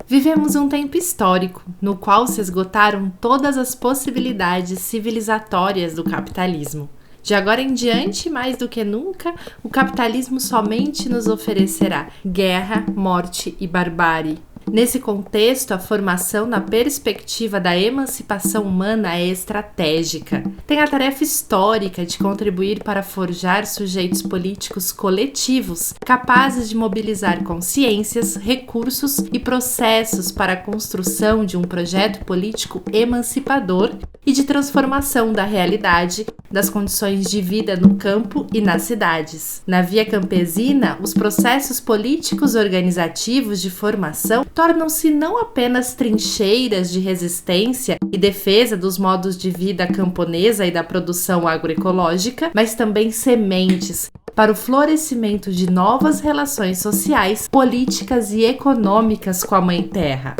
Vivemos um tempo histórico, no qual se esgotaram todas as possibilidades civilizatórias do capitalismo. De agora em diante, mais do que nunca, o capitalismo somente nos oferecerá guerra, morte e barbárie. Nesse contexto, a formação na perspectiva da emancipação humana é estratégica. Tem a tarefa histórica de contribuir para forjar sujeitos políticos coletivos, capazes de mobilizar consciências, recursos e processos para a construção de um projeto político emancipador e de transformação da realidade, das condições de vida no campo e nas cidades. Na via campesina, os processos políticos organizativos de formação tornam-se não apenas trincheiras de resistência e defesa dos modos de vida camponesa e da produção agroecológica, mas também sementes para o florescimento de novas relações sociais, políticas e econômicas com a Mãe Terra.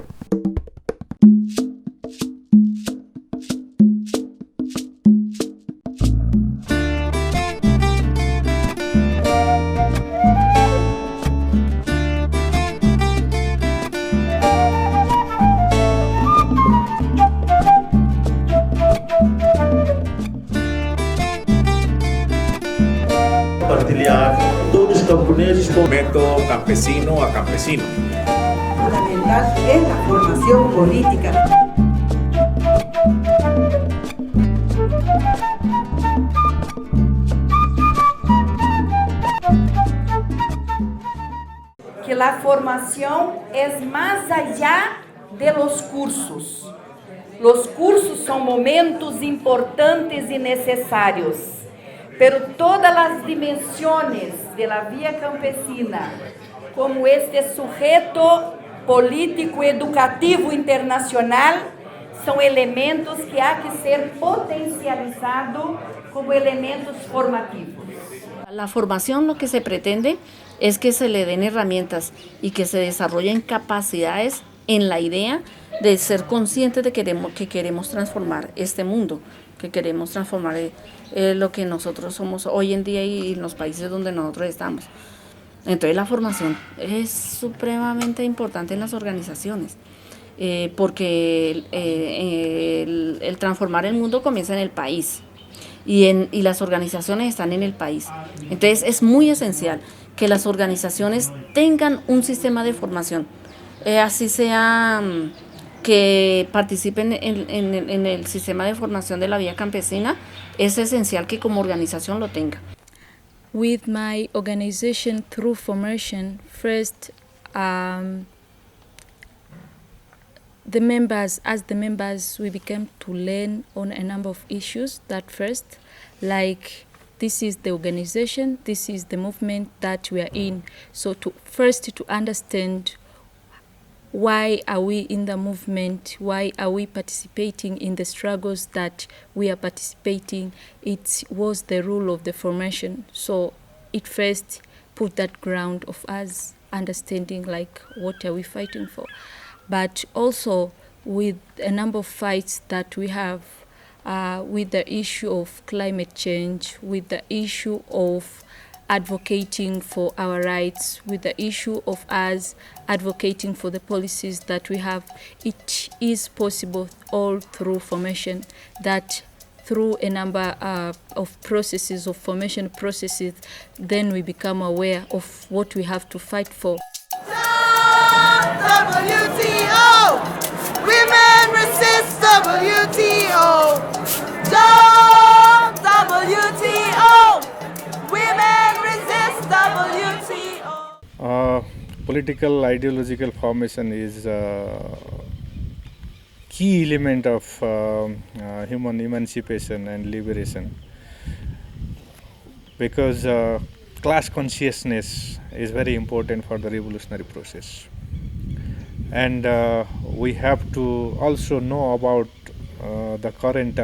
Partilhar todos os camponeses com método campesino a campesino. Fundamental es la formación política. Que la formación es más allá de los cursos. Los cursos son momentos importantes y necesarios, pero todas las dimensiones de la vía campesina, como este sujeto político educativo internacional, son elementos que hay que ser potencializados como elementos formativos. La formación lo que se pretende es que se le den herramientas y que se desarrollen capacidades en la idea de ser conscientes de que queremos transformar este mundo, que queremos transformar lo que nosotros somos hoy en día y en los países donde nosotros estamos. Entonces la formación es supremamente importante en las organizaciones, porque el transformar el mundo comienza en el país y las organizaciones están en el país. Entonces es muy esencial que las organizaciones tengan un sistema de formación, así sea que participen en el sistema de formación de la vía campesina. Es esencial que como organización lo tenga. With my organization through formation, first, the members, we became to learn on a number of issues. That first, like this is the organization, this is the movement that we are in. So to understand why are we in the movement, why are we participating in the struggles that we are participating, it was the rule of the formation. So it first put that ground of us understanding like what are we fighting for. But also with a number of fights that we have with the issue of climate change, with the issue of advocating for our rights, with the issue of us advocating for the policies that we have, it is possible all through formation, that through a number of processes, of formation processes, then we become aware of what we have to fight for. WTO! Women resist WTO! Don't WTO! Women resist WTO! Political ideological formation is a key element of human emancipation and liberation, because class consciousness is very important for the revolutionary process. And we have to also know about the current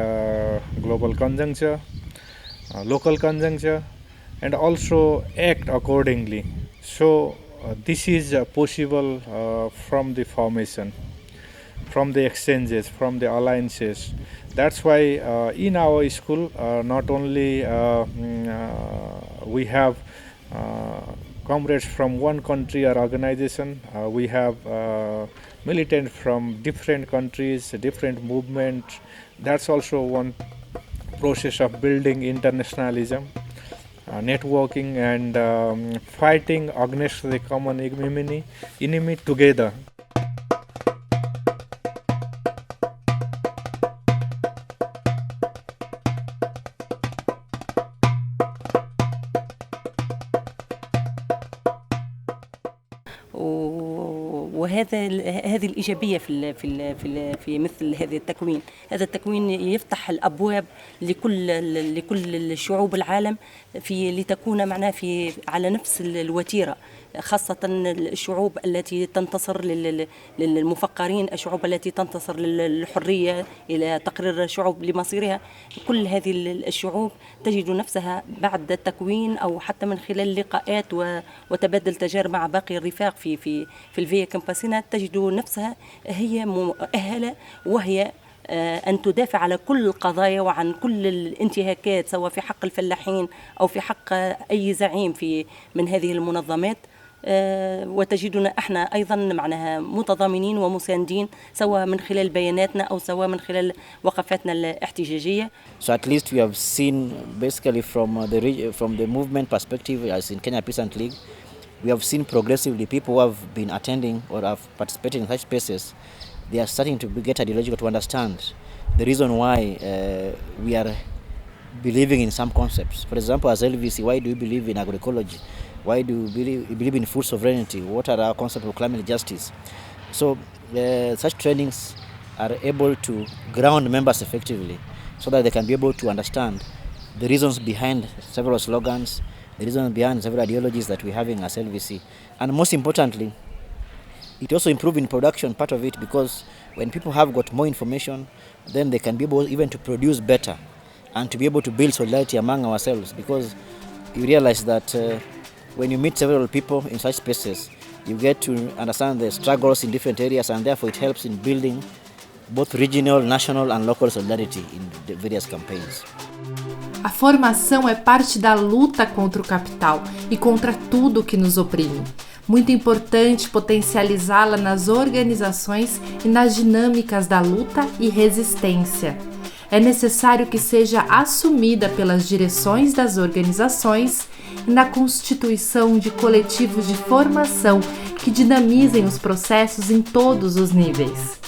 global conjuncture, local conjuncture, and also act accordingly. So this is possible from the formation, from the exchanges, from the alliances. That's why in our school not only we have comrades from one country or organization. We have militants from different countries, different movements. That's also one process of building internationalism, networking, and fighting against the common enemy together. هذه الإيجابية في مثل هذا التكوين. هذا التكوين يفتح الأبواب لكل الشعوب العالم لتكون معناها على نفس الوتيرة، خاصة الشعوب التي تنتصر للمفقرين، الشعوب التي تنتصر للحرية إلى تقرير الشعوب لمصيرها. كل هذه الشعوب تجد نفسها بعد التكوين أو حتى من خلال لقاءات وتبادل تجارب مع باقي الرفاق في الفيا كامباسينا، تجد نفسها هي مؤهلة وهي أن تدافع على كل القضايا وعن كل الانتهاكات، سواء في حق الفلاحين أو في حق أي زعيم من هذه المنظمات. وتجدنا احنا ايضا معناها متضامنين ومساندين، سواء من خلال بياناتنا او سواء من خلال وقفاتنا الاحتجاجيه. So at least we have seen basically from the movement perspective, as in Kenya Peasant League, we have seen progressively people who have been attending or have participated in such spaces, they are starting to get ideological to understand the reason why we are believing in some concepts. For example, as LVC, why do we believe in agroecology? Why do we believe in food sovereignty? What are our concepts of climate justice? So such trainings are able to ground members effectively so that they can be able to understand the reasons behind several slogans, the reasons behind several ideologies that we're having as LVC. And most importantly, it also improves in production, part of it, because when people have got more information, then they can be able even to produce better and to be able to build solidarity among ourselves, because you realize that when you meet several people in such spaces, you get to understand the struggles in different areas, and therefore it helps in building both regional, national and local solidarity in the various campaigns. A formação é parte da luta contra o capital e contra tudo que nos oprime. Muito importante potencializá-la nas organizações e nas dinâmicas da luta e resistência. É necessário que seja assumida pelas direções das organizações e na constituição de coletivos de formação que dinamizem os processos em todos os níveis.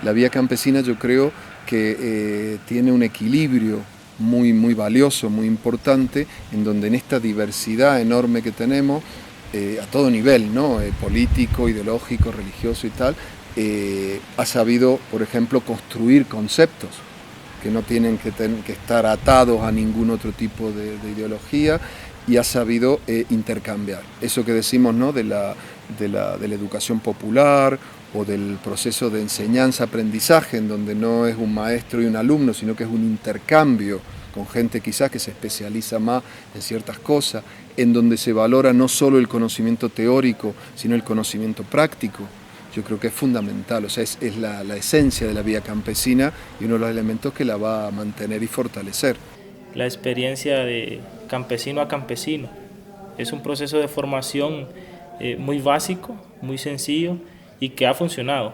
La vía campesina, yo creo que tiene un equilibrio muy valioso, muy importante, en donde en esta diversidad enorme que tenemos, a todo nivel, ¿no? Político, ideológico, religioso y tal, ha sabido, por ejemplo, construir conceptos que no tienen que estar atados a ningún otro tipo de ideología, y ha sabido intercambiar. Eso que decimos, ¿no? de la educación popular o del proceso de enseñanza-aprendizaje, en donde no es un maestro y un alumno, sino que es un intercambio con gente quizás que se especializa más en ciertas cosas, en donde se valora no solo el conocimiento teórico, sino el conocimiento práctico. Yo creo que es fundamental, o sea, es la esencia de la vía campesina y uno de los elementos que la va a mantener y fortalecer. La experiencia de campesino a campesino es un proceso de formación muy básico, muy sencillo y que ha funcionado.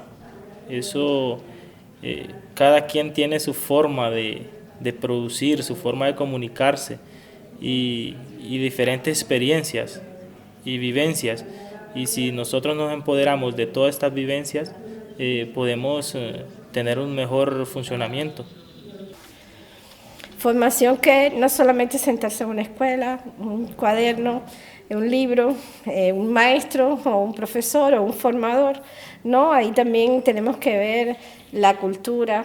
Eso, cada quien tiene su forma de producir, su forma de comunicarse y diferentes experiencias y vivencias. Y si nosotros nos empoderamos de todas estas vivencias, podemos tener un mejor funcionamiento. Formación que no solamente sentarse en una escuela, un cuaderno, un libro, un maestro o un profesor o un formador, no, ahí también tenemos que ver la cultura,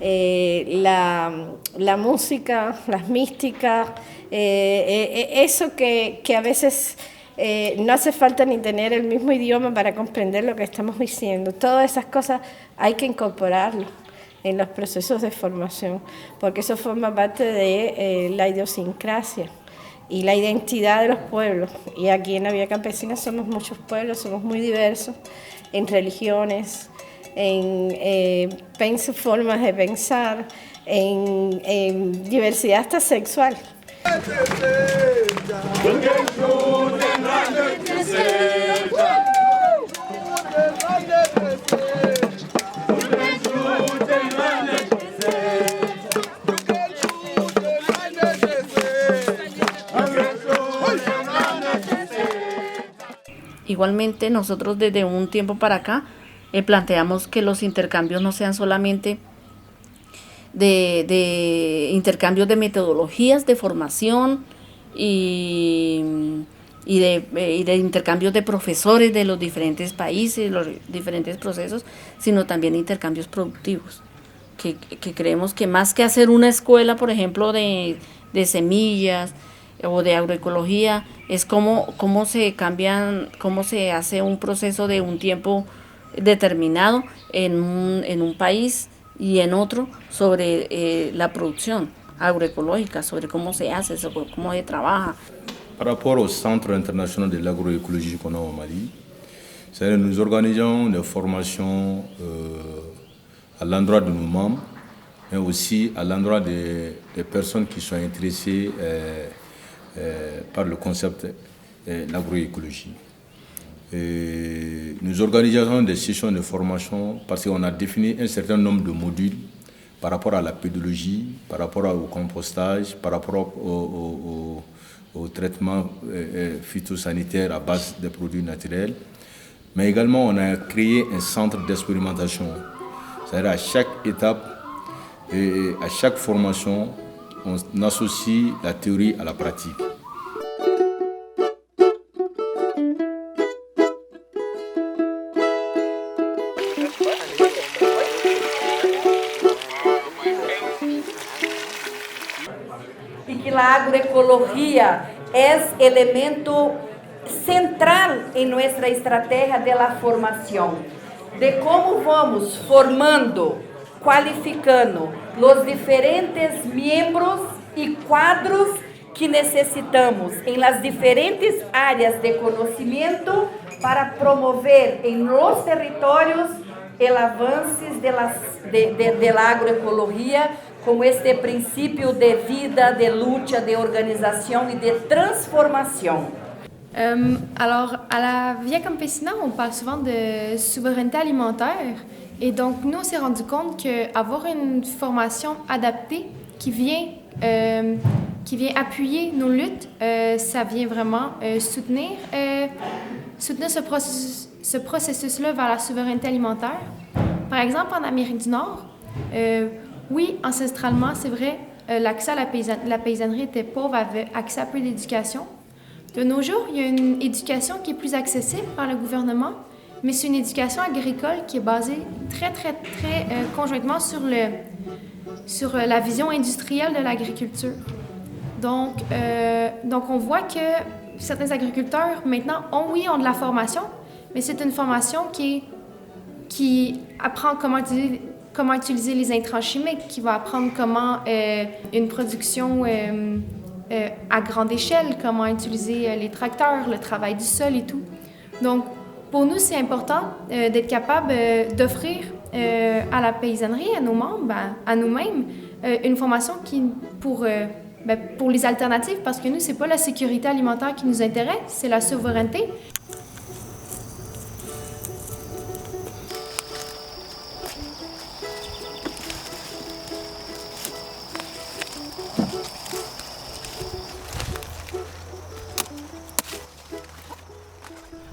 la música, las místicas, eso que a veces no hace falta ni tener el mismo idioma para comprender lo que estamos diciendo. Todas esas cosas hay que incorporarlo en los procesos de formación, porque eso forma parte de la idiosincrasia y la identidad de los pueblos. Y aquí en la Vía Campesina somos muchos pueblos, somos muy diversos en religiones, en formas de pensar, en diversidad hasta sexual. Igualmente nosotros desde un tiempo para acá planteamos que los intercambios no sean solamente de intercambios de metodologías de formación y de intercambios de profesores de los diferentes países, los diferentes procesos, sino también intercambios productivos. Que creemos que más que hacer una escuela, por ejemplo, de semillas o de agroecología, es cómo se cambian, cómo se hace un proceso de un tiempo determinado en un país y en otro sobre la producción agroecológica, sobre cómo se hace, sobre cómo se trabaja. Par rapport au Centre international de l'agroécologie qu'on a au Mali, nous organisons des formations à l'endroit de nos membres, mais aussi à l'endroit des personnes qui sont intéressées par le concept de l'agroécologie. Nous organisons des sessions de formation parce qu'on a défini un certain nombre de modules par rapport à la pédologie, par rapport au compostage, par rapport au traitement phytosanitaire à base de produits naturels. Mais également, on a créé un centre d'expérimentation. C'est-à-dire à chaque étape et à chaque formation, on associe la théorie à la pratique. E que a agroecologia é elemento central em nossa estratégia de la formação, de como vamos formando, qualificando os diferentes membros e quadros que necessitamos em las diferentes áreas de conhecimento para promover em los territórios o avanço de la agroecologia com este princípio de vida, de luta, de organização e de transformação. Alors, à la Via Campesina, on parle souvent de souveraineté alimentaire. Et donc, nous, on s'est rendu compte qu'avoir une formation adaptée qui vient appuyer nos luttes, ça vient vraiment soutenir ce processus-là vers la souveraineté alimentaire. Par exemple, en Amérique du Nord, oui, ancestralement, c'est vrai, l'accès à la paysannerie était pauvre, avait accès à peu d'éducation. De nos jours, il y a une éducation qui est plus accessible par le gouvernement, mais c'est une éducation agricole qui est basée très conjointement sur la vision industrielle de l'agriculture. Donc, on voit que certains agriculteurs, maintenant, ont de la formation, mais c'est une formation qui apprend comment utiliser les intrants chimiques, qui va apprendre comment une production à grande échelle, comment utiliser les tracteurs, le travail du sol et tout. Donc, pour nous, c'est important d'être capable d'offrir à la paysannerie, à nos membres, à nous-mêmes, une formation pour les alternatives, parce que nous, c'est pas la sécurité alimentaire qui nous intéresse, c'est la souveraineté.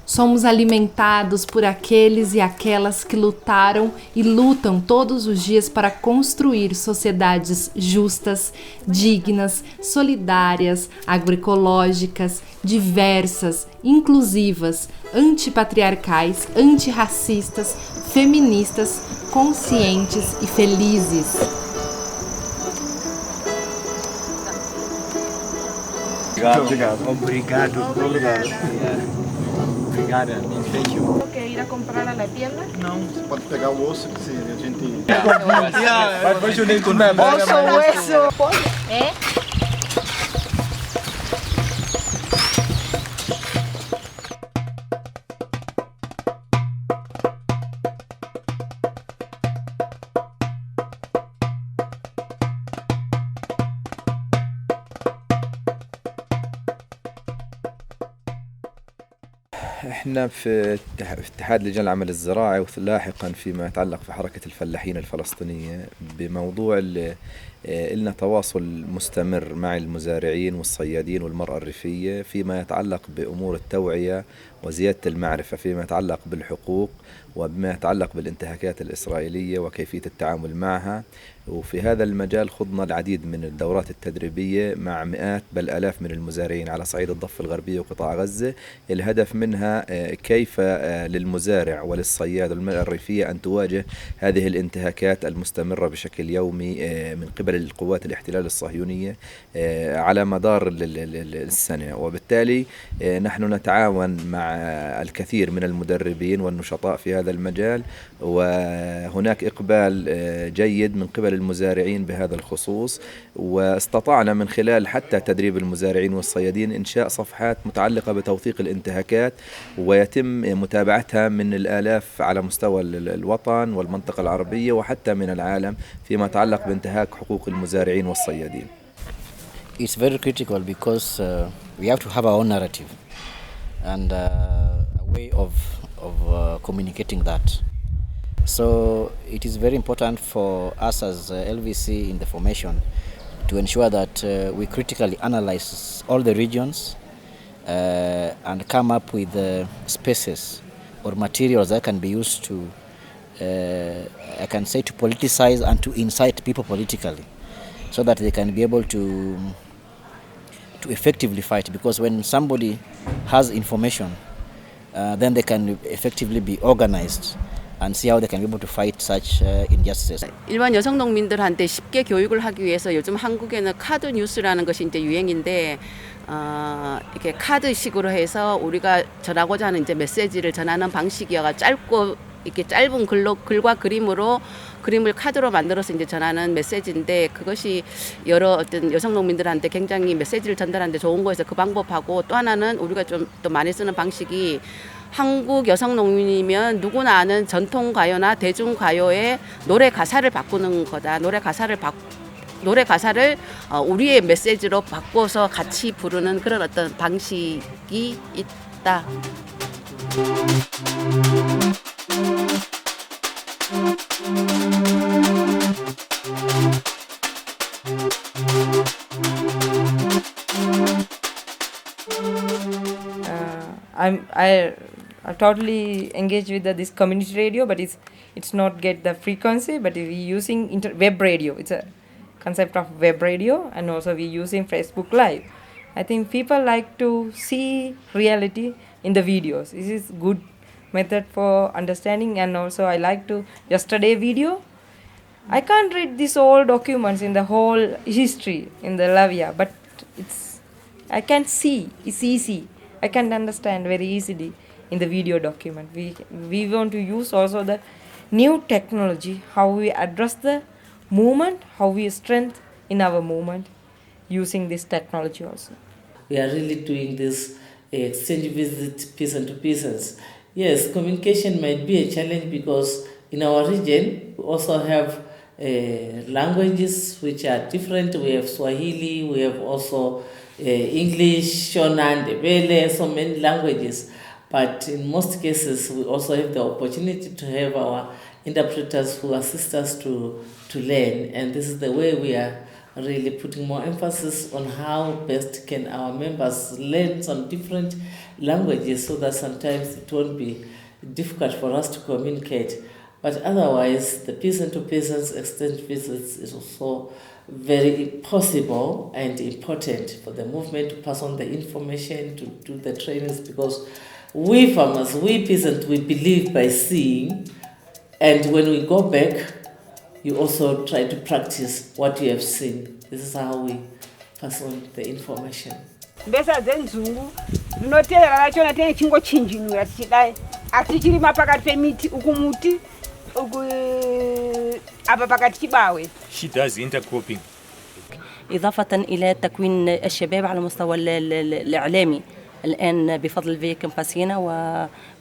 Somos alimentados por aqueles e aquelas que lutaram e lutam todos os dias para construir sociedades justas, dignas, solidárias, agroecológicas, diversas, inclusivas, antipatriarcais, antirracistas, feministas, conscientes e felizes. Obrigado. Obrigada, thank you. ¿Tengo que ir a comprar a la tienda? Não, você pode pegar o osso que a gente... Vai junir com o osso. É? احنا في اتحاد لجان العمل الزراعي ولاحقا فيما يتعلق في حركة الفلاحين الفلسطينية بموضوع إلنا تواصل مستمر مع المزارعين والصيادين والمرأة الريفية فيما يتعلق بأمور التوعية وزيادة المعرفة فيما يتعلق بالحقوق وبما يتعلق بالانتهاكات الإسرائيلية وكيفية التعامل معها. وفي هذا المجال خضنا العديد من الدورات التدريبية مع مئات بل آلاف من المزارعين على صعيد الضفة الغربية وقطاع غزة. الهدف منها كيف للمزارع وللصياد والمرأة الريفية أن تواجه هذه الانتهاكات المستمرة بشكل يومي من قبل القوات الاحتلال الصهيونية على مدار السنة. وبالتالي نحن نتعاون مع الكثير من المدربين والنشطاء في هذا المجال، وهناك إقبال جيد من قبل المزارعين بهذا الخصوص، واستطعنا من خلال حتى تدريب المزارعين والصيادين إنشاء صفحات متعلقة بتوثيق الانتهاكات ويتم متابعتها من الآلاف على مستوى الوطن والمنطقة العربية وحتى من العالم فيما يتعلق بانتهاك حقوق المزارعين والصيادين. It's very critical because we have to have our own narrative and a way of communicating that. So it is very important for us as LVC in the formation to ensure that we critically analyze all the regions and come up with spaces or materials that can be used to, I can say, to politicize and to incite people politically, so that they can be able to effectively fight. Because when somebody has information, then they can effectively be organized and see how they can be able to fight such injustices. 일반 여성 농민들한테 쉽게 교육을 하기 위해서 요즘 한국에는 카드 뉴스라는 것이 이제 유행인데 이렇게 카드식으로 해서 우리가 전하고자 하는 이제 메시지를 전하는 방식이어가 짧고 이렇게 짧은 글과 그림으로 그림을 카드로 만들어서 이제 전하는 메시지인데 그것이 여러 어떤 여성 농민들한테 굉장히 메시지를 전달하는데 좋은 거여서 그 방법하고 또 하나는 우리가 좀 또 많이 쓰는 방식이 한국 여성 농민이면 누구나 아는 전통 가요나 대중 가요의 노래 가사를 바꾸는 거다. 노래 가사를 우리의 메시지로 바꿔서 같이 부르는 그런 어떤 방식이 있다. I totally engaged with this community radio, but it's not get the frequency, but we're using web radio. It's a concept of web radio, and also we're using Facebook Live. I think people like to see reality in the videos. This is good method for understanding, and also I like to yesterday video. I can't read these old documents in the whole history in the Lavia, but I can see. It's easy. I can understand very easily in the video document. We want to use also the new technology, how we address the movement, how we strengthen in our movement using this technology also. We are really doing this exchange visit person to persons. Yes, communication might be a challenge because in our region we also have languages which are different. We have Swahili, we have also English, Shona, Ndebele, so many languages. But in most cases, we also have the opportunity to have our interpreters who assist us to learn. And this is the way we are really putting more emphasis on how best can our members learn some different languages so that sometimes it won't be difficult for us to communicate. But otherwise, the person-to-person exchange visits is also very possible and important for the movement to pass on the information, to do the trainings, because we farmers, we peasants, we believe by seeing, and when we go back, you also try to practice what you have seen. This is how we pass on the information. Mbesa zenzungu notera lacho na tena chingo chinjinu ya sidai atichiri mapakati pemiti ukumuti apa pakati kibawe. She does intercropping. إضافة إلى تكوين الشباب على المستوى الإعلامي الآن بفضل في كامباسينا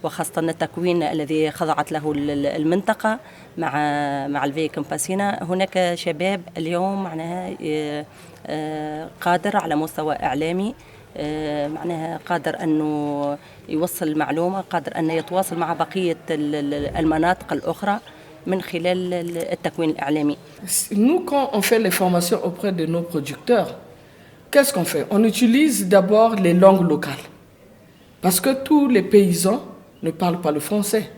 وخاصة التكوين الذي خضعت له المنطقة مع الفي كامباسينا. هناك شباب اليوم معناها قادر على مستوى إعلامي، معناها قادر أنه يوصل المعلومة، قادر أن يتواصل مع بقية المناطق الأخرى من خلال التكوين الإعلامي. Nous, quand on fait les formations auprès de nos producteurs, qu'est-ce qu'on fait? On utilise d'abord les langues locales. Parce que tous les paysans ne parlent pas le français.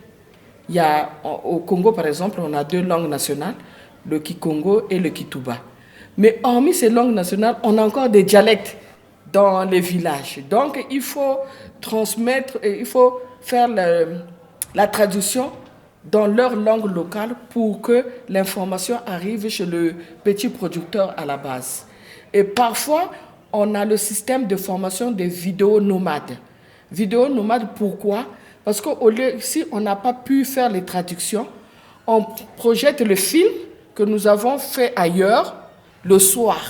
Il y a, au Congo, par exemple, on a 2 langues nationales, le Kikongo et le Kituba. Mais hormis ces langues nationales, on a encore des dialectes dans les villages. Donc, il faut transmettre, il faut faire la traduction dans leur langue locale pour que l'information arrive chez le petit producteur à la base. Et parfois, on a le système de formation des vidéos nomades. Vidéos nomades, pourquoi? Parce que si on n'a pas pu faire les traductions, on projette le film que nous avons fait ailleurs le soir.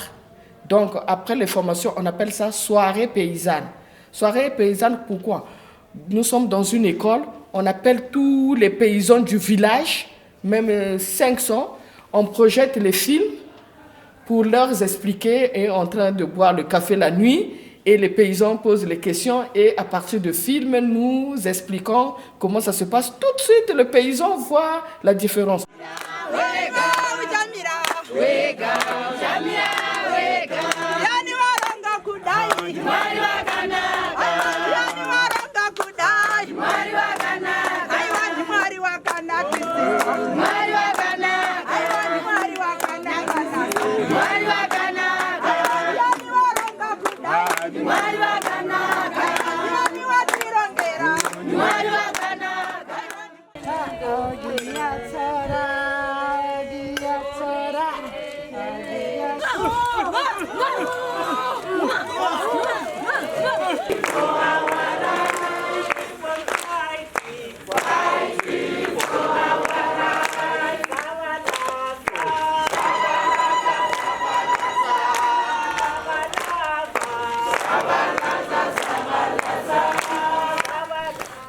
Donc, après les formations, on appelle ça soirée paysanne. Soirée paysanne, pourquoi? Nous sommes dans une école, on appelle tous les paysans du village, même 500, on projette les films pour leur expliquer et en train de boire le café la nuit. Et les paysans posent les questions et à partir de films, nous expliquons comment ça se passe. Tout de suite, le paysan voit la différence.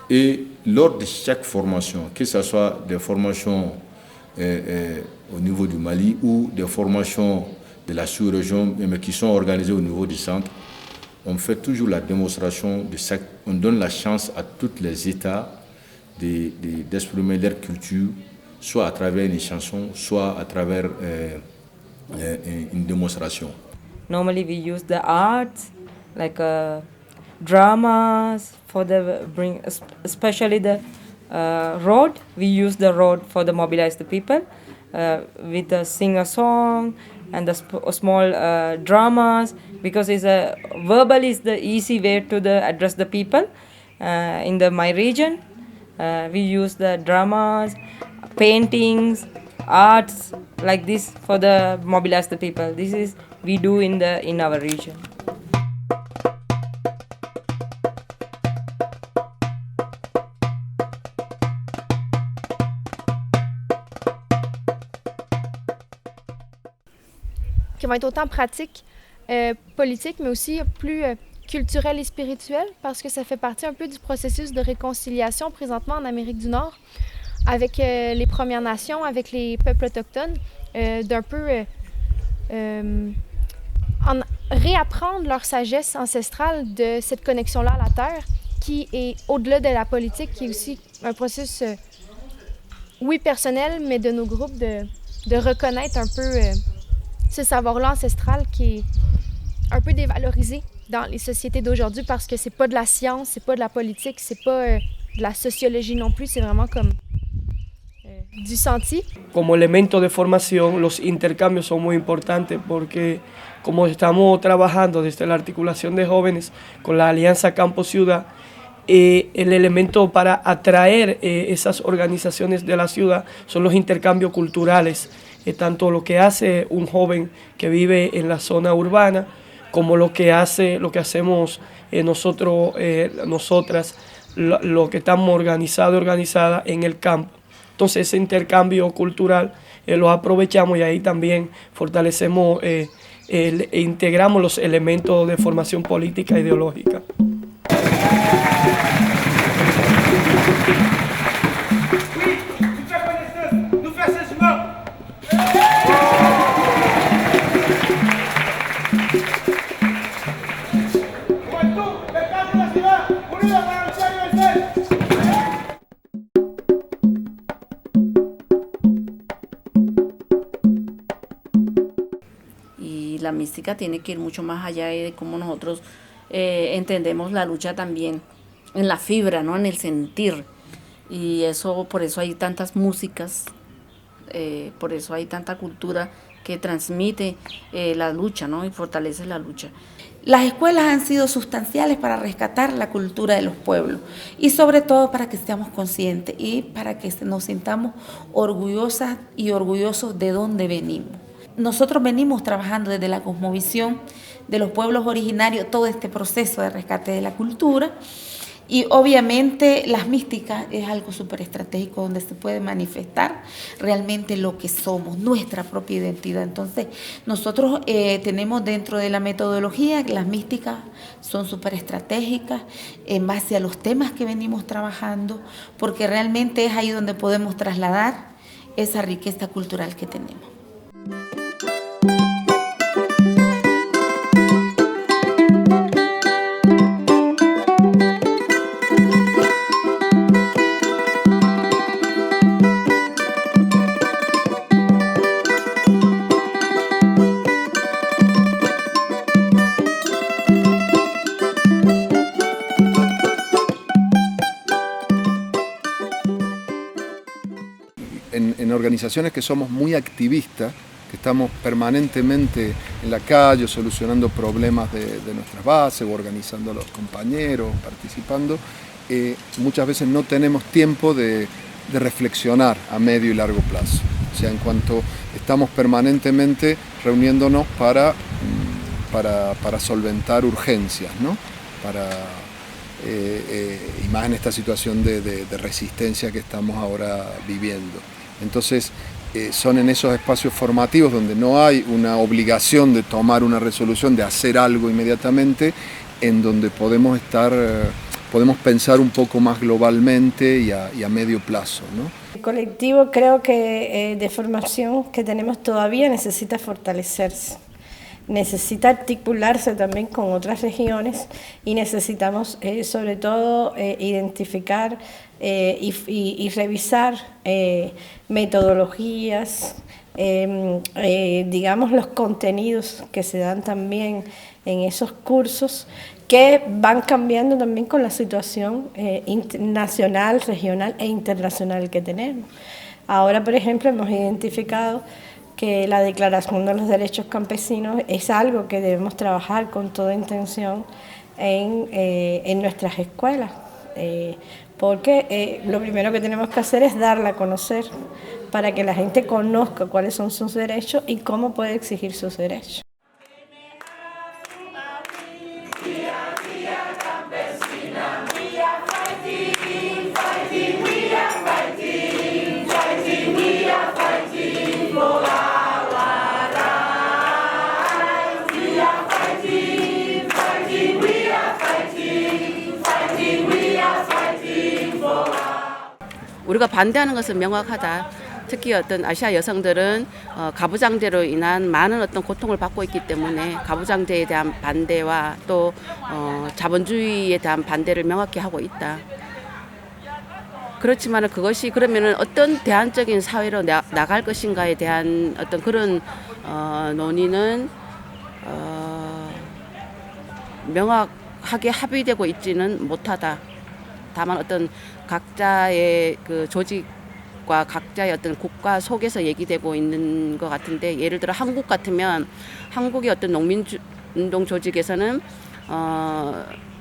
Et lors de chaque formation, que ce soit des formations au niveau du Mali ou des formations de la sous-région, mais qui sont organisées au niveau du centre, on fait toujours la démonstration on donne la chance à tous les États d'exprimer leur culture, soit à travers une chanson, soit à travers une démonstration. Normally we use the arts like dramas for especially the road. We use the road for the mobilize the people with the sing a song and the small dramas, because verbal is the easy way to address the people in my region. We use the dramas, paintings, arts like this for the mobilize the people. This is we do in our region. Qui vont être autant pratiques, politiques, mais aussi plus culturelles et spirituelles, parce que ça fait partie un peu du processus de réconciliation présentement en Amérique du Nord, avec les Premières Nations, avec les peuples autochtones, d'un peu réapprendre leur sagesse ancestrale de cette connexion-là à la Terre, qui est au-delà de la politique, qui est aussi un processus, oui, personnel, mais de nos groupes, de reconnaître un peu ce savoir-là ancestral qui est un peu dévalorisé dans les sociétés d'aujourd'hui, parce que c'est pas de la science, c'est pas de la politique, c'est pas de la sociologie non plus, c'est vraiment comme du senti. Como elemento de formación, los intercambios son muy importantes porque como estamos trabajando desde la articulación de jóvenes con la Alianza Campo Ciudad, el elemento para atraer esas organizaciones de la ciudad son los intercambios culturales, tanto lo que hace un joven que vive en la zona urbana como lo que hacemos nosotros, nosotras, lo que estamos organizadas en el campo. Entonces ese intercambio cultural lo aprovechamos y ahí también fortalecemos e integramos los elementos de formación política e ideológica. Juventud, mercado de la ciudad, unidos para luchar y vencer. mística tiene que ir mucho más allá de cómo nosotros entendemos la lucha también en la fibra, ¿no? En el sentir. Y eso, por eso hay tantas músicas, por eso hay tanta cultura que transmite la lucha, ¿no? Y fortalece la lucha. Las escuelas han sido sustanciales para rescatar la cultura de los pueblos y sobre todo para que seamos conscientes y para que nos sintamos orgullosas y orgullosos de dónde venimos. Nosotros venimos trabajando desde la cosmovisión de los pueblos originarios todo este proceso de rescate de la cultura. Y obviamente las místicas es algo súper estratégico donde se puede manifestar realmente lo que somos, nuestra propia identidad. Entonces nosotros tenemos dentro de la metodología, las místicas son súper estratégicas en base a los temas que venimos trabajando, porque realmente es ahí donde podemos trasladar esa riqueza cultural que tenemos. En organizaciones que somos muy activistas, que estamos permanentemente en la calle solucionando problemas de nuestras bases o organizando a los compañeros, participando, muchas veces no tenemos tiempo de reflexionar a medio y largo plazo. O sea, en cuanto estamos permanentemente reuniéndonos para solventar urgencias, ¿no? Y más en esta situación de resistencia que estamos ahora viviendo. Entonces, son en esos espacios formativos donde no hay una obligación de tomar una resolución, de hacer algo inmediatamente, en donde podemos pensar un poco más globalmente y a medio plazo, ¿no? El colectivo creo que de formación que tenemos todavía necesita fortalecerse. Necesita articularse también con otras regiones y necesitamos sobre todo identificar y revisar metodologías, digamos los contenidos que se dan también en esos cursos que van cambiando también con la situación nacional, regional e internacional que tenemos. Ahora, por ejemplo, hemos identificado que la Declaración de los Derechos Campesinos es algo que debemos trabajar con toda intención en nuestras escuelas, porque lo primero que tenemos que hacer es darla a conocer para que la gente conozca cuáles son sus derechos y cómo puede exigir sus derechos. 우리가 반대하는 것은 명확하다. 특히 어떤 아시아 여성들은 가부장제로 인한 많은 어떤 고통을 받고 있기 때문에 가부장제에 대한 반대와 또 자본주의에 대한 반대를 명확히 하고 있다. 그렇지만 그것이 그러면은 어떤 대안적인 사회로 나갈 것인가에 대한 어떤 그런 논의는 명확하게 합의되고 있지는 못하다. 다만 어떤 각자의 그 조직과 각자의 어떤 국가 속에서 얘기되고 있는 것 같은데, 예를 들어 한국 같으면 한국의 어떤 농민운동 조직에서는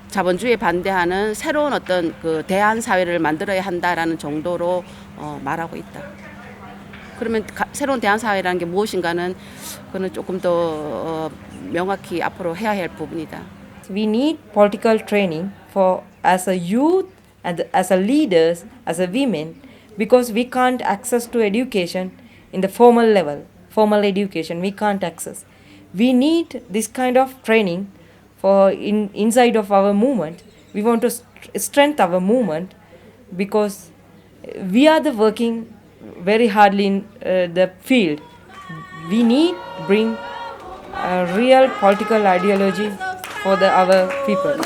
자본주의에 반대하는 새로운 어떤 그 대안 사회를 만들어야 한다라는 정도로 말하고 있다. 그러면 새로운 대안 사회라는 게 무엇인가는 그거는 조금 더 명확히 앞으로 해야 할 부분이다. We need political training for as a youth and as a leaders, as a women, because we can't access to education in the formal level, formal education we can't access. We need this kind of training for inside of our movement. We want to strengthen our movement because we are working very hardly in the field. We need to bring a real political ideology for our people.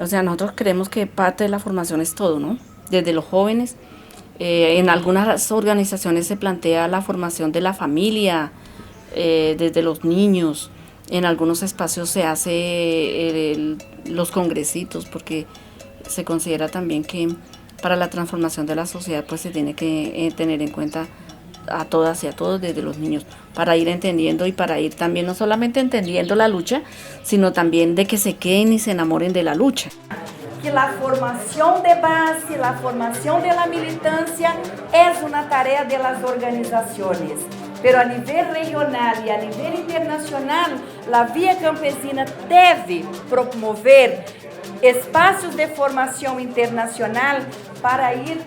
O sea, nosotros creemos que parte de la formación es todo, ¿no? Desde los jóvenes, en algunas organizaciones se plantea la formación de la familia, desde los niños, en algunos espacios se hace los congresitos, porque se considera también que para la transformación de la sociedad pues se tiene que tener en cuenta a todas y a todos desde los niños, para ir entendiendo y para ir también no solamente entendiendo la lucha, sino también de que se queden y se enamoren de la lucha. Que la formación de base, la formación de la militancia es una tarea de las organizaciones. Pero a nivel regional y a nivel internacional, la Vía Campesina debe promover espacios de formación internacional para ir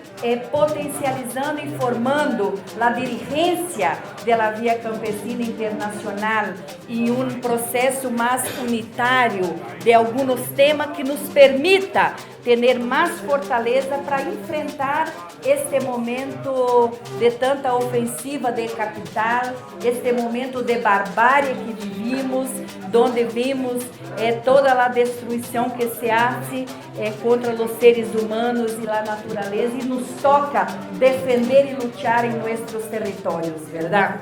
potencializando y formando la dirigencia de la Vía Campesina Internacional y un proceso más unitario de algunos temas que nos permita tener más fortaleza para enfrentar este momento de tanta ofensiva de capital, este momento de barbarie que vivimos, donde vimos toda a destruição que se hace contra os seres humanos e a natureza, e nos toca defender e lutar em nossos territórios, verdade?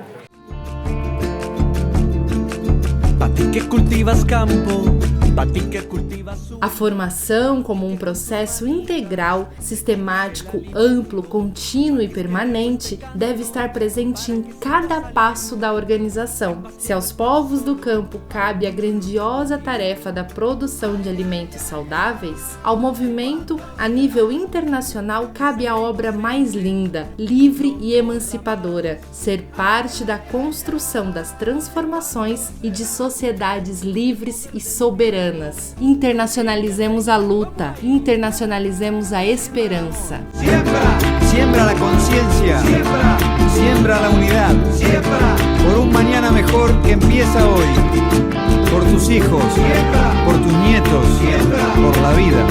A formação, como um processo integral, sistemático, amplo, contínuo e permanente, deve estar presente em cada passo da organização. Se aos povos do campo cabe a grandiosa tarefa da produção de alimentos saudáveis, ao movimento a nível internacional cabe a obra mais linda, livre e emancipadora: ser parte da construção das transformações e de sociedades livres e soberanas. Internacionalizemos a luta, internacionalizemos a esperança. Siembra la conciencia, siembra la unidad, por un mañana mejor que empieza hoy, por tus hijos, por tus nietos, por la vida.